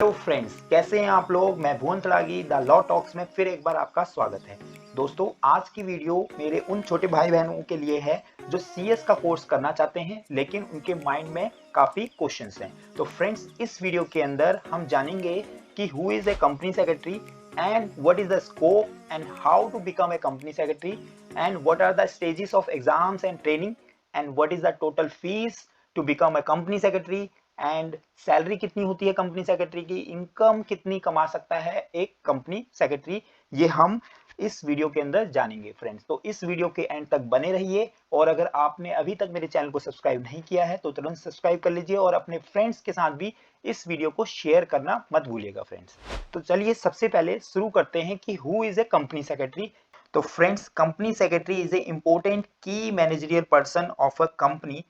Hello friends, कैसे हैं आप लोग। मैं भुवन तड़ागी द लॉ टॉक्स में फिर एक बार आपका स्वागत है। दोस्तों, आज की वीडियो मेरे उन छोटे भाई बहनों के लिए है जो सीएस का कोर्स करना चाहते हैं लेकिन उनके माइंड में काफ़ी क्वेश्चंस हैं। तो फ्रेंड्स, इस वीडियो के अंदर हम जानेंगे कि who is a company secretary and what is the scope and how to become a company secretary and what are the stages of exams and training and what is the total fees to become a company secretary and salary कितनी होती है company secretary की, income कितनी कमा सकता है एक company secretary, ये हम इस वीडियो के अंदर जानेंगे फ्रेंड्स। तो इस वीडियो के एंड तक बने रहिए और अगर आपने अभी तक मेरे चैनल को सब्सक्राइब नहीं किया है तो तुरंत सब्सक्राइब कर लीजिए और अपने फ्रेंड्स के साथ भी इस वीडियो को शेयर करना मत भूलिएगा फ्रेंड्स। तो चलिए सबसे पहले शुरू करते हैं कि who is a company secretary. तो friends, company secretary is a important key managerial person of a company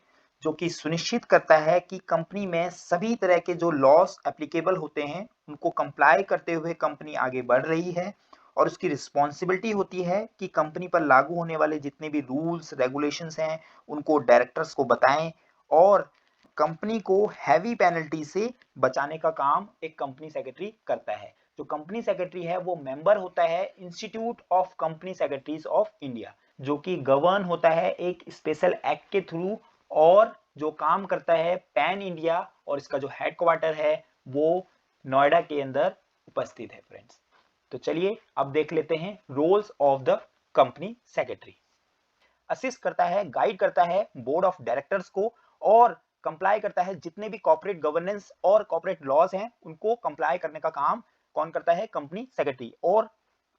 जो कि सुनिश्चित करता है कि कंपनी में सभी तरह के जो लॉस एप्लीकेबल होते हैं उनको कंप्लाई करते हुए कंपनी आगे बढ़ रही है और उसकी रिस्पॉन्सिबिलिटी होती है कि कंपनी पर लागू होने वाले जितने भी रूल्स रेगुलेशंस हैं उनको डायरेक्टर्स को बताएं और कंपनी को हैवी पेनल्टी से बचाने का काम एक कंपनी सेक्रेटरी करता है। जो कंपनी सेक्रेटरी है वो मेंबर होता है institute of company secretaries of India, जो कि गवर्न होता है एक स्पेशल एक्ट के थ्रू और जो काम करता है पैन इंडिया, और इसका जो हेडक्वार्टर है वो नोएडा के अंदर उपस्थित है फ्रेंड्स। तो चलिए अब देख लेते हैं roles of the company secretary. Assist करता है, गाइड करता है बोर्ड ऑफ डायरेक्टर्स को और कंप्लाई करता है जितने भी कॉर्पोरेट गवर्नेंस और कॉर्पोरेट लॉज हैं उनको कंप्लाई करने का काम कौन करता है, कंपनी सेक्रेटरी। और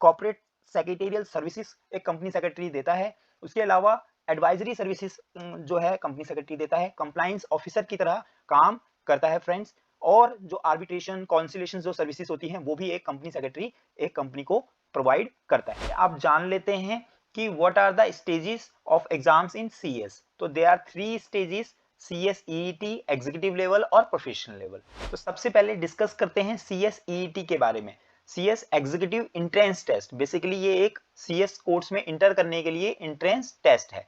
कॉर्पोरेट सेक्रेटेरियल सर्विसेज एक कंपनी सेक्रेटरी देता है। उसके अलावा एडवाइजरी सर्विसेज जो है कंपनी सेक्रेटरी देता है, कंप्लायंस ऑफिसर की तरह काम करता है फ्रेंड्स। और जो आर्बिट्रेशन कॉन्सिलेशन जो सर्विसेज होती हैं वो भी एक कंपनी सेक्रेटरी एक कंपनी को प्रोवाइड करता है। आप जान लेते हैं कि what are the stages of exams in CS। तो there are 3 stages, CS EET, executive level और प्रोफेशनल लेवल। तो सबसे पहले डिस्कस करते हैं CS EET के बारे में। CS executive entrance test, basically ये एक CS कोर्स में इंटर करने के लिए एंट्रेंस टेस्ट है।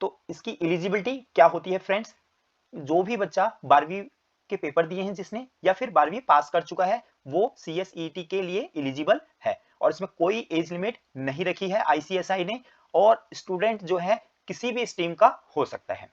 तो इसकी एलिजिबिलिटी क्या होती है फ्रेंड्स, जो भी बच्चा 12वीं के पेपर दिए हैं जिसने या फिर 12वीं पास कर चुका है वो CS EET के लिए एलिजिबल है और इसमें कोई एज लिमिट नहीं रखी है ICSI ने, और स्टूडेंट जो है किसी भी स्ट्रीम का हो सकता है।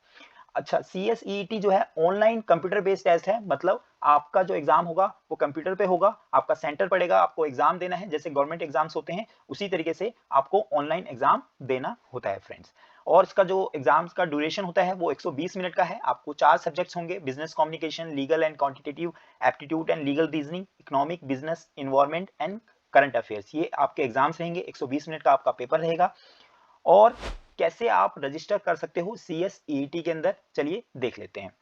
अच्छा, CS EET जो है ऑनलाइन कंप्यूटर बेस्ड टेस्ट है, मतलब आपका जो एग्जाम होगा वो कंप्यूटर पे होगा, आपका सेंटर पड़ेगा, आपको एग्जाम देना है, जैसे गवर्नमेंट एग्जाम्स होते हैं उसी तरीके से आपको ऑनलाइन एग्जाम देना होता है फ्रेंड्स। और इसका जो एग्जाम्स का ड्यूरेशन होता है वो 120 मिनट का है। आपको 4 सब्जेक्ट्स होंगे, business communication, legal and quantitative aptitude and legal reasoning, economic, business, environment and current affairs. ये आपके एग्जाम्स रहेंगे, 120 मिनट का आपका पेपर रहेगा। और कैसे आप रजिस्टर कर सकते हो CS EET के अंदर, चलिए देख लेते हैं।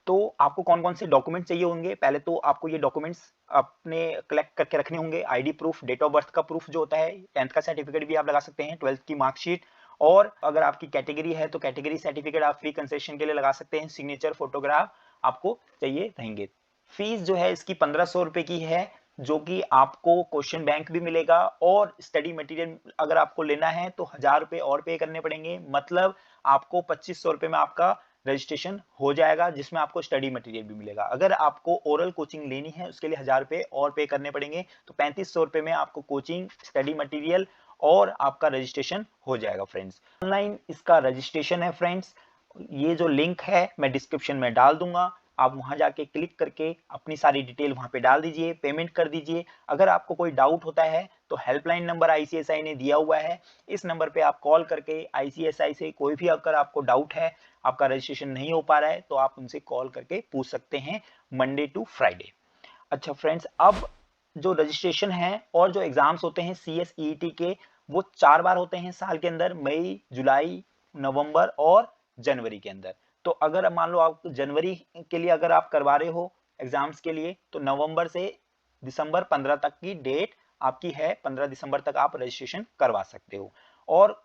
तो आपको कौन कौन से डॉक्यूमेंट चाहिए होंगे, पहले तो आपको ये डॉक्यूमेंट्स अपने कलेक्ट करके रखने होंगे। ID proof, date of birth का प्रूफ जो होता है, 10th का सर्टिफिकेट भी आप लगा सकते हैं, 12th की मार्कशीट, और अगर आपकी कैटेगरी है तो कैटेगरी सर्टिफिकेट आप फ्री कंसेशन के लिए लगा सकते हैं, सिग्नेचर, फोटोग्राफ आपको चाहिए रहेंगे। फीस जो है इसकी 1500 रुपए की है, जो कि आपको क्वेश्चन बैंक भी मिलेगा और स्टडी मटेरियल अगर आपको लेना है तो 1000 रुपए और पे करने पड़ेंगे, मतलब आपको 2500 रुपए में आपका रजिस्ट्रेशन हो जाएगा जिसमें आपको स्टडी मटेरियल भी मिलेगा। अगर आपको ओरल कोचिंग लेनी है उसके लिए 1000 रुपए और पे करने पड़ेंगे, तो 3500 रुपए में आपको कोचिंग, स्टडी मटेरियल और आपका रजिस्ट्रेशन हो जाएगा फ्रेंड्स। ऑनलाइन इसका रजिस्ट्रेशन है फ्रेंड्स, ये जो लिंक है मैं डिस्क्रिप्शन में डाल दूंगा, आप वहां जाके क्लिक करके अपनी सारी डिटेल वहां पे डाल दीजिए, पेमेंट कर दीजिए। अगर आपको कोई डाउट होता है तो हेल्पलाइन नंबर ICSI ने दिया हुआ है, इस नंबर पे आप कॉल करके ICSI से कोई भी अगर आपको डाउट है, आपका रजिस्ट्रेशन नहीं हो पा रहा है तो आप उनसे कॉल करके पूछ सकते हैं मंडे टू फ्राइडे। अच्छा फ्रेंड्स, अब जो रजिस्ट्रेशन है और जो एग्जाम्स होते हैं CS EET के वो 4 बार होते हैं साल के अंदर, मई, जुलाई, नवंबर और जनवरी के अंदर। तो अगर मान लो आप जनवरी के लिए अगर आप करवा रहे हो एग्जाम्स के लिए तो नवंबर से दिसंबर 15 तक की डेट आपकी है, 15 दिसंबर तक आप रजिस्ट्रेशन करवा सकते हो। और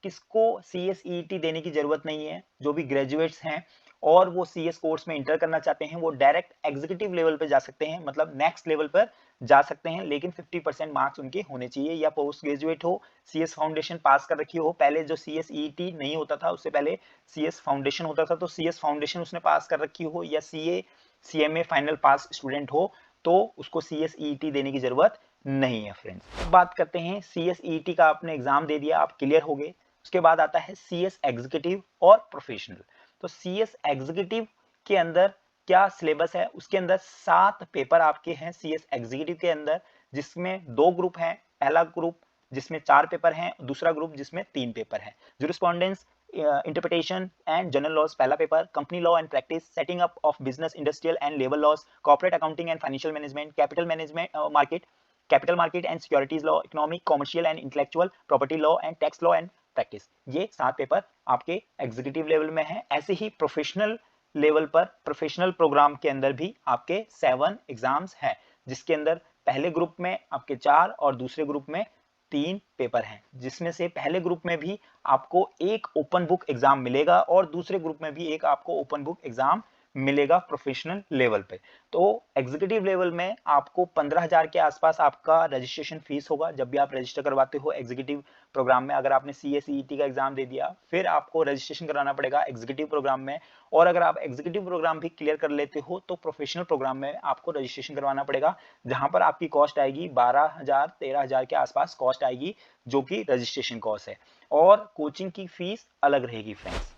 किसको CS EET देने की जरूरत नहीं है, जो भी ग्रेजुएट्स हैं और वो CS कोर्स में इंटर करना चाहते हैं वो डायरेक्ट एग्जीक्यूटिव लेवल पे जा सकते हैं, मतलब नेक्स्ट लेवल पर जा सकते हैं, लेकिन 50% मार्क्स उनके होने चाहिए, या पोस्ट ग्रेजुएट हो, CS फाउंडेशन पास कर रखी हो। पहले जो CS EET नहीं होता था उससे पहले CS फाउंडेशन होता था, तो CS फाउंडेशन उसने पास कर रखी हो, या CA CMA फाइनल पास स्टूडेंट हो तो उसको CSET देने की जरूरत नहीं है फ्रेंड्स। बात करते हैं CSET का, आपने एग्जाम दे दिया, आप क्लियर हो गए। उसके बाद आता है CS एग्जीक्यूटिव और प्रोफेशनल। तो CS एग्जीक्यूटिव के अंदर क्या सिलेबस है, उसके अंदर 7 पेपर आपके हैं CS एग्जीक्यूटिव के अंदर, जिसमें 2 ग्रुप हैं। पहला ग्रुप जिसमें 4 पेपर हैं, दूसरा ग्रुप जिसमें 3 पेपर हैं। Jurisprudence, interpretation and general laws पहला paper, company law and practice, setting up of business, industrial and labour laws, corporate accounting and financial management, capital management market, capital market and securities law, economic, commercial and intellectual property law and tax law and practice. ये 7 paper आपके executive level में है। ऐसे ही professional level पर, professional programme के अंदर भी आपके 7 एग्जाम्स हैं, जिसके अंदर पहले ग्रुप में आपके 4 और दूसरे ग्रुप में 3 पेपर हैं, जिसमें से पहले ग्रुप में भी आपको एक ओपन बुक एग्जाम मिलेगा और दूसरे ग्रुप में भी एक आपको ओपन बुक एग्जाम मिलेगा प्रोफेशनल लेवल पे। तो एग्जीक्यूटिव लेवल में आपको 15,000 के आसपास आपका रजिस्ट्रेशन फीस होगा जब भी आप रजिस्टर करवाते हो एग्जीक्यूटिव प्रोग्राम में। अगर आपने CSET का एग्जाम दे दिया, फिर आपको रजिस्ट्रेशन कराना पड़ेगा एग्जीक्यूटिव प्रोग्राम में, और अगर आप एग्जीक्यूटिव प्रोग्राम भी क्लियर कर लेते हो तो प्रोफेशनल प्रोग्राम में आपको रजिस्ट्रेशन करवाना पड़ेगा, जहां पर आपकी कॉस्ट आएगी 12,000 13,000 के आसपास कॉस्ट आएगी, जो कि रजिस्ट्रेशन कॉस्ट है, और कोचिंग की फीस अलग रहेगी फ्रेंड्स।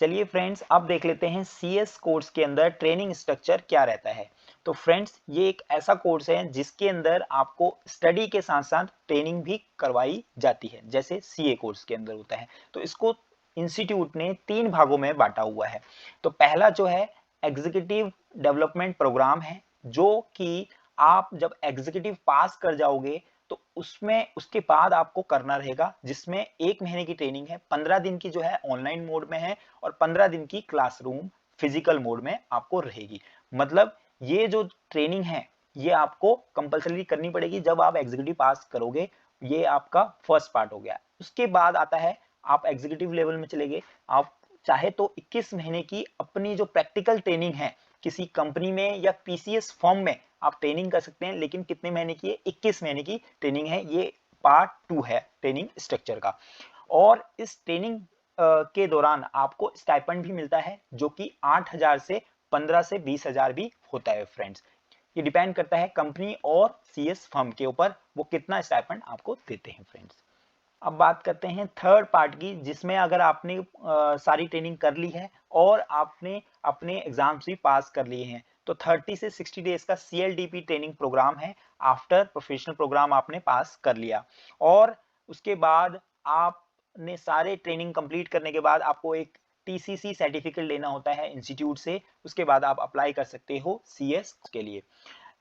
चलिए फ्रेंड्स, अब देख लेते हैं CS कोर्स के अंदर ट्रेनिंग स्ट्रक्चर क्या रहता है। तो फ्रेंड्स, ये एक ऐसा कोर्स है जिसके अंदर आपको स्टडी के साथ साथ ट्रेनिंग भी करवाई जाती है, जैसे CA कोर्स के अंदर होता है। तो इसको इंस्टीट्यूट ने 3 भागों में बांटा हुआ है। तो पहला जो है एग्जीक्यूटिव डेवलपमेंट प्रोग्राम है, जो कि आप जब एग्जीक्यूटिव पास कर जाओगे तो उसमें उसके बाद आपको करना रहेगा, जिसमें 1 महीने की ट्रेनिंग है, 15 दिन की जो है ऑनलाइन मोड में है और 15 दिन की क्लासरूम फिजिकल मोड में आपको रहेगी। मतलब ये जो ट्रेनिंग है ये आपको कंपलसरी करनी पड़ेगी जब आप एग्जीक्यूटिव पास करोगे। ये आपका फर्स्ट पार्ट हो गया। उसके बाद आता है, आप एग्जीक्यूटिव लेवल में चले गए, आप चाहे तो 21 महीने की अपनी जो प्रैक्टिकल ट्रेनिंग है किसी कंपनी में या PCS फॉर्म में आप ट्रेनिंग कर सकते हैं, लेकिन कितने महीने की है? 21 महीने की ट्रेनिंग है। ये पार्ट 2 है ट्रेनिंग स्ट्रक्चर का। और इस ट्रेनिंग के दौरान आपको स्टाइपेंड भी मिलता है, जो कि 8,000 से 15 से 20,000 भी होता है फ्रेंड्स। ये डिपेंड करता है कंपनी और CS फर्म के ऊपर, वो कितना स्टाइपेंड आपको देते हैं फ्रेंड्स। अब बात करते हैं थर्ड पार्ट की, जिसमें अगर आपने सारी ट्रेनिंग कर ली है और आपने अपने एग्जाम्स भी पास कर लिए हैं, तो 30 से 60 डेज का CLDP ट्रेनिंग प्रोग्राम है। आफ्टर प्रोफेशनल प्रोग्राम आपने पास कर लिया, और उसके बाद आपने सारे ट्रेनिंग कंप्लीट करने के बाद आपको एक TCC सर्टिफिकेट लेना होता है इंस्टीट्यूट से। उसके बाद आप अप्लाई कर सकते हो CS के लिए।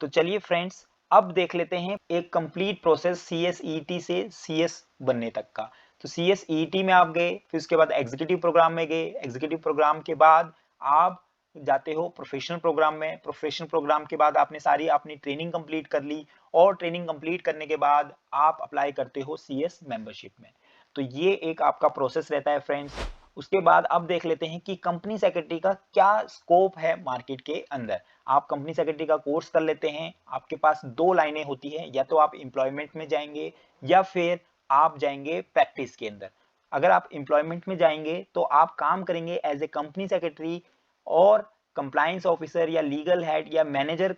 तो चलिए फ्रेंड्स, अब देख लेते हैं एक कंप्लीट प्रोसेस CSET से CS बनने तक का। तो CSET में आप गए, फिर उसके बाद एग्जीक्यूटिव प्रोग्राम में गए, एग्जीक्यूटिव प्रोग्राम के बाद आप जाते हो प्रोफेशनल प्रोग्राम में, प्रोफेशनल प्रोग्राम के बाद आपने सारी अपनी ट्रेनिंग कंप्लीट कर ली, और ट्रेनिंग कंप्लीट करने के बाद आप अप्लाई करते हो CS मेंबरशिप में। तो ये एक आपका प्रोसेस रहता है फ्रेंड्स। उसके बाद अब देख लेते हैं कि कंपनी सेक्रेटरी का क्या स्कोप है मार्केट के अंदर। आप कंपनी सेक्रेटरी का कोर्स कर लेते हैं, आपके पास 2 लाइनें होती है, या तो आप एम्प्लॉयमेंट में जाएंगे या फिर आप जाएंगे प्रैक्टिस के अंदर। अगर आप एम्प्लॉयमेंट में जाएंगे तो आप काम करेंगे एज ए कंपनी सेक्रेटरी और कंप्लायंस ऑफिसर या लीगल हेड या manager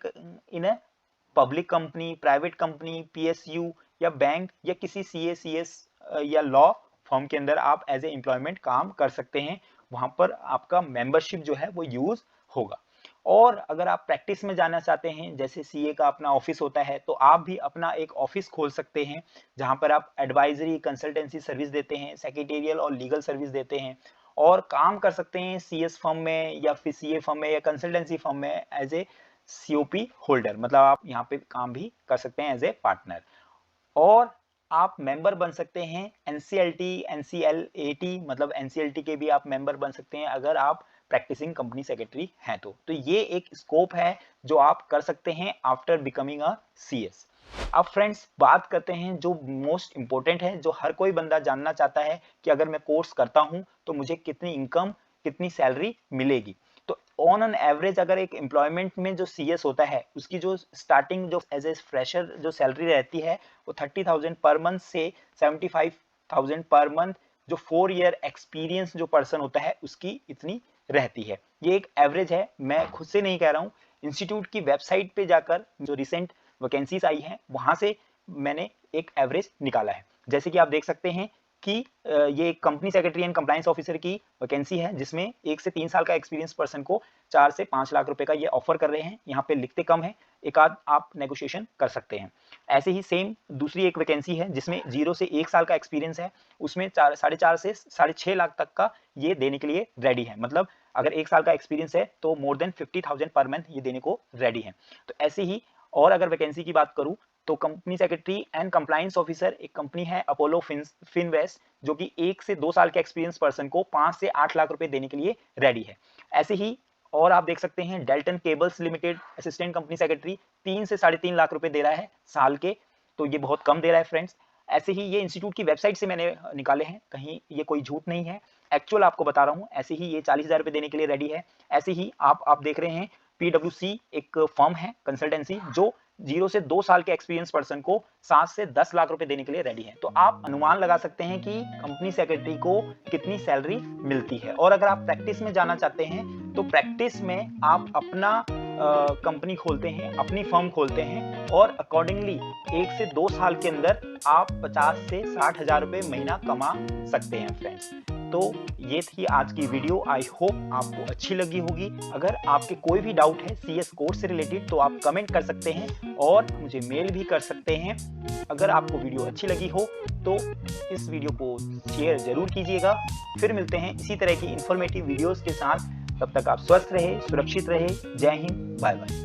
in a public company, private company, PSU या बैंक या किसी CA CS या लॉ फर्म के अंदर आप एज ए एम्प्लॉयमेंट काम कर सकते हैं। वहां पर आपका मेंबरशिप जो है वो यूज होगा। और अगर आप प्रैक्टिस में जाना चाहते हैं, जैसे CA का अपना ऑफिस होता है, तो आप भी अपना एक ऑफिस खोल सकते हैं, जहां पर आप एडवाइजरी कंसल्टेंसी सर्विस देते हैं, सेक्रेटेरियल और लीगल सर्विस देते हैं, और काम कर सकते हैं CS फर्म में या फिर CA फर्म में या कंसल्टेंसी फर्म में एज ए COP होल्डर। मतलब आप यहाँ पे काम भी कर सकते हैं एज ए पार्टनर। और आप मेंबर बन सकते हैं NCLT, NCLAT, मतलब NCLT के भी आप मेंबर बन सकते हैं अगर आप प्रैक्टिसिंग कंपनी सेक्रेटरी हैं। तो ये एक स्कोप है जो आप कर सकते हैं आफ्टर बिकमिंग अ CS। अब फ्रेंड्स, बात करते हैं जो मोस्ट इंपॉर्टेंट है, जो हर कोई बंदा जानना चाहता है कि अगर मैं कोर्स करता हूं तो मुझे कितनी इनकम, कितनी सैलरी मिलेगी। तो ऑन एन एवरेज अगर एक एम्प्लॉयमेंट में जो CS होता है, उसकी जो स्टार्टिंग जो एज ए फ्रेशर जो सैलरी रहती है वो 30,000 पर मंथ से 75,000 पर मंथ, जो 4 ईयर एक्सपीरियंस जो पर्सन होता है उसकी इतनी रहती है। ये एक एवरेज है, मैं खुद से नहीं कह रहा हूँ, इंस्टीट्यूट की वेबसाइट पे जाकर जो रिसेंट वैकेंसीज आई हैं वहाँ से मैंने एक एवरेज निकाला है। जैसे कि आप देख सकते हैं कि ये company secretary and compliance officer की वैकेंसी है, जिसमें 1 से 3 साल का एक्सपीरियंस पर्सन को 4 से 5 लाख रुपए का ये ऑफर कर रहे हैं। यहाँ पे लिखते कम है, एक आध आप नेगोशिएशन कर सकते हैं। ऐसे ही सेम दूसरी एक वैकेंसी है जिसमें 0 से 1 साल का एक्सपीरियंस है, उसमें 4.5 से 6.5 लाख तक का ये देने के लिए रेडी है। मतलब अगर 1 साल का एक्सपीरियंस है तो मोर देन 50,000 पर मंथ ये देने को रेडी है। तो ऐसे ही और अगर वैकेंसी की बात करूं तो company secretary and compliance officer एक कंपनी है अपोलो फिनवेस्ट, जो कि 1 से 2 साल के एक्सपीरियंस पर्सन को 5 से 8 लाख रुपए देने के लिए रेडी है। ऐसे ही और आप देख सकते हैं Delton cables limited assistant company secretary 3 से 3.5 लाख रुपए दे रहा है साल के, तो ये बहुत कम दे रहा है फ्रेंड्स। ऐसे ही ये इंस्टीट्यूट की वेबसाइट से मैंने निकाले हैं, कहीं ये कोई झूठ नहीं है, एक्चुअल आपको बता रहा हूँ। ऐसे ही ये 40,000 रुपए देने के लिए रेडी है। ऐसे ही आप देख रहे हैं PwC एक फर्म है कंसल्टेंसी, जो 0 से 2 साल के एक्सपीरियंस पर्सन को 7 से 10 लाख रुपए देने के लिए रेडी है। तो आप अनुमान लगा सकते हैं कि कंपनी सेक्रेटरी को कितनी सैलरी मिलती है। और अगर आप प्रैक्टिस में जाना चाहते हैं तो प्रैक्टिस में आप अपना कंपनी खोलते हैं, अपनी फर्म खोलते हैं और अकॉर्डिंगली 1 से 2 साल के अंदर आप 50 से 60 हजार रुपए महीना कमा सकते हैं फ्रेंड्स। तो ये थी आज की वीडियो, आई होप आपको अच्छी लगी होगी। अगर आपके कोई भी डाउट है CS कोर्स से रिलेटेड तो आप कमेंट कर सकते हैं और मुझे मेल भी कर सकते हैं। अगर आपको वीडियो अच्छी लगी हो तो इस वीडियो को शेयर जरूर कीजिएगा। फिर मिलते हैं इसी तरह की इंफॉर्मेटिव वीडियोस के साथ, तब तक आप स्वस्थ रहे, सुरक्षित रहे। जय हिंद, बाय बाय।